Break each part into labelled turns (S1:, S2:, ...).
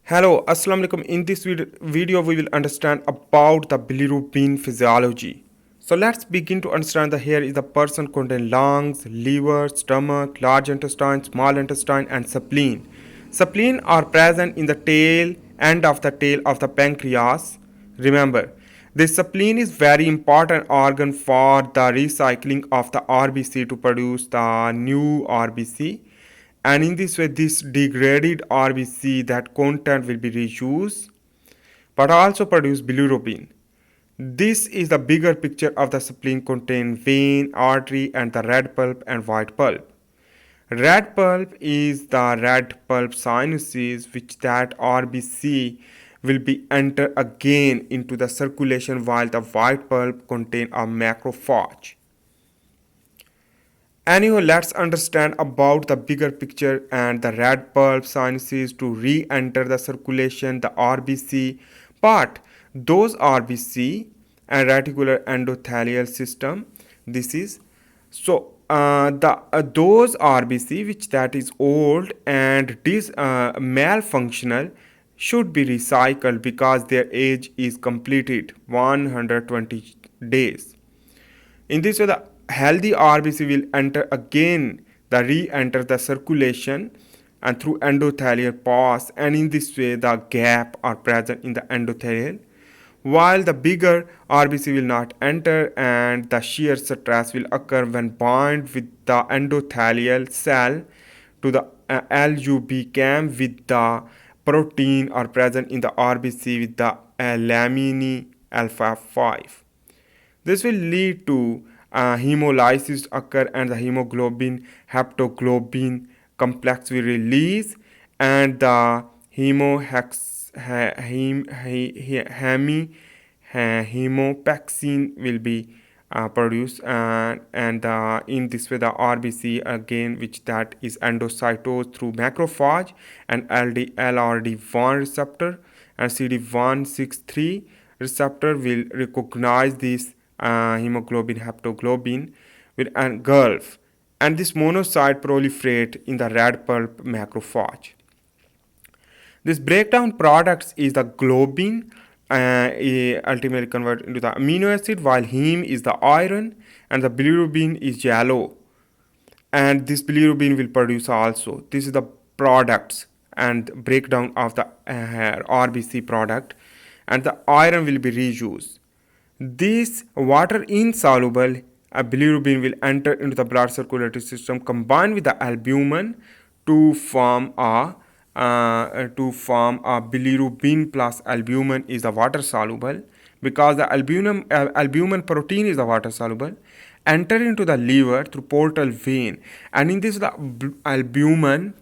S1: Hello, Assalamu alaikum. In this video, we will understand about the bilirubin physiology. So let's begin to understand that here is the person contain lungs, liver, stomach, large intestine, small intestine, and spleen. Spleen are present in the tail end of the tail of the pancreas. Remember, the spleen is very important organ for the recycling of the RBC to produce the new RBC, and in this way this degraded RBC that content will be reused but also produce bilirubin. This is the bigger picture of the spleen contain vein, artery and the red pulp and white pulp. Red pulp is the red pulp sinuses which that RBC will be enter again into the circulation while the white pulp contain a macrophage. Anyhow, let's understand about the bigger picture and the red pulp sinuses to re-enter the circulation, the RBC. But those RBC and reticular endothelial system, this is so the those RBC which that is old and malfunctional should be recycled because their age is completed 120 days. In this way, the healthy RBC will enter again the re-enter the circulation and through endothelial pores, and in this way the gap are present in the endothelial, while the bigger RBC will not enter and the shear stress will occur when bind with the endothelial cell to the LUB with the protein are present in the RBC with the laminin alpha 5. This will lead to hemolysis occur and the hemoglobin haptoglobin complex will release and the hemopexin will be produced and in this way the RBC again which that is endocytosed through macrophage and LRD1 receptor and CD163 receptor will recognize this hemoglobin haptoglobin will engulf and this monocyte proliferate in the red pulp macrophage. This breakdown products is the globin ultimately converted into the amino acid, while heme is the iron and the bilirubin is yellow, and this bilirubin will produce also. This is the products and breakdown of the RBC product, and the iron will be reused. This water insoluble bilirubin will enter into the blood circulatory system combined with the albumin to form a bilirubin plus albumin is the water soluble, because the albumin protein is the water soluble, enter into the liver through portal vein, and in this the albumin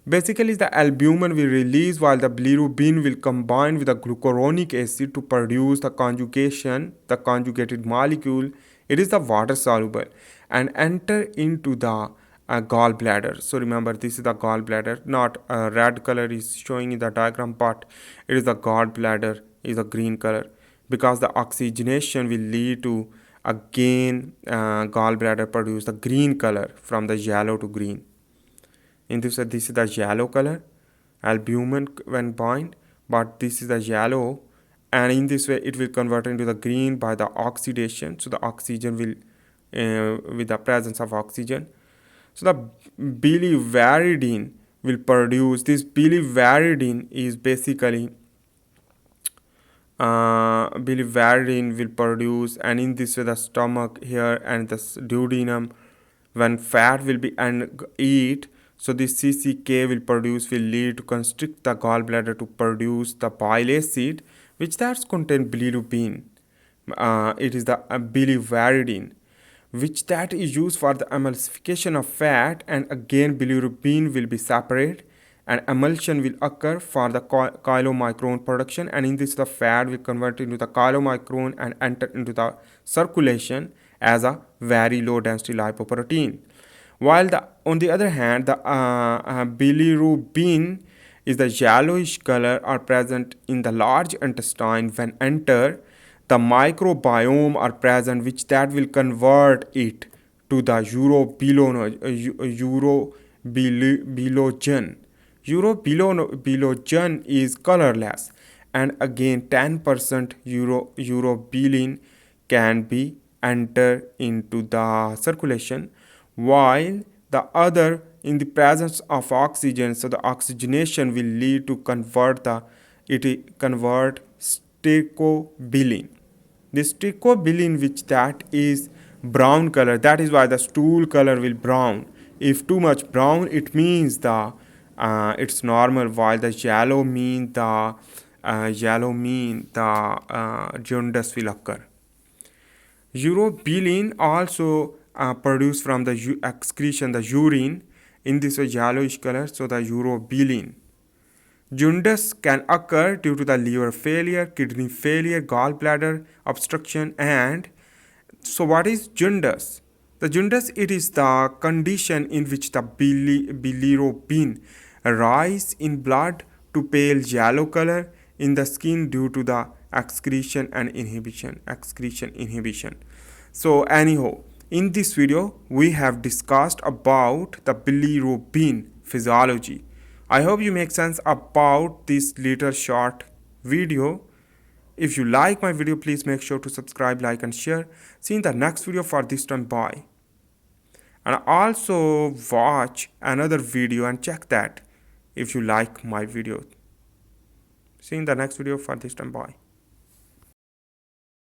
S1: basically the albumin will release while the bilirubin will combine with the glucuronic acid to produce the conjugated molecule. It is the water soluble and enter into the gallbladder. So remember, this is the gallbladder, not red color is showing in the diagram, but it is the gallbladder is a green color because the oxygenation will lead to again gallbladder produce the green color from the yellow to green. In this way, this is the yellow color albumin when bind, but this is the yellow, and in this way it will convert into the green by the oxidation. So the oxygen will with the presence of oxygen, so the biliverdin will produce. This biliverdin is basically biliverdin will produce, and in this way the stomach here and the duodenum when fat will be and eat, so this CCK will lead to constrict the gallbladder to produce the bile acid which that contain bilirubin. It is the biliverdin which that is used for the emulsification of fat, and again bilirubin will be separate and emulsion will occur for the chylomicron production, and in this the fat will convert into the chylomicron and enter into the circulation as a very low density lipoprotein. While on the other hand, the bilirubin is the yellowish color are present in the large intestine when enter the microbiome are present which that will convert it to the urobilogen Urobilinogen is colorless, and again 10% urobilin can be enter into the circulation, while the other in the presence of oxygen. So the oxygenation will lead to convert stecobilin. This stecobilin, which that is brown color, that is why the stool color will brown. If too much brown, it means the it's normal, while the yellow mean the jaundice will occur. Urobilin also produced from the excretion, the urine, in this yellowish color. So the urobilin. Jaundice can occur due to the liver failure, kidney failure, gallbladder obstruction, and so what is jaundice? The jaundice, it is the condition in which the bilirubin rise in blood to pale yellow color in the skin due to the excretion inhibition. So anyhow, in this video we have discussed about the bilirubin physiology. I hope you make sense about this little short video. If you like my video, please make sure to subscribe, like and share. See you in the next video. For this time, bye. And also watch another video and check that if you like my video. See you in the next video. For this time, bye.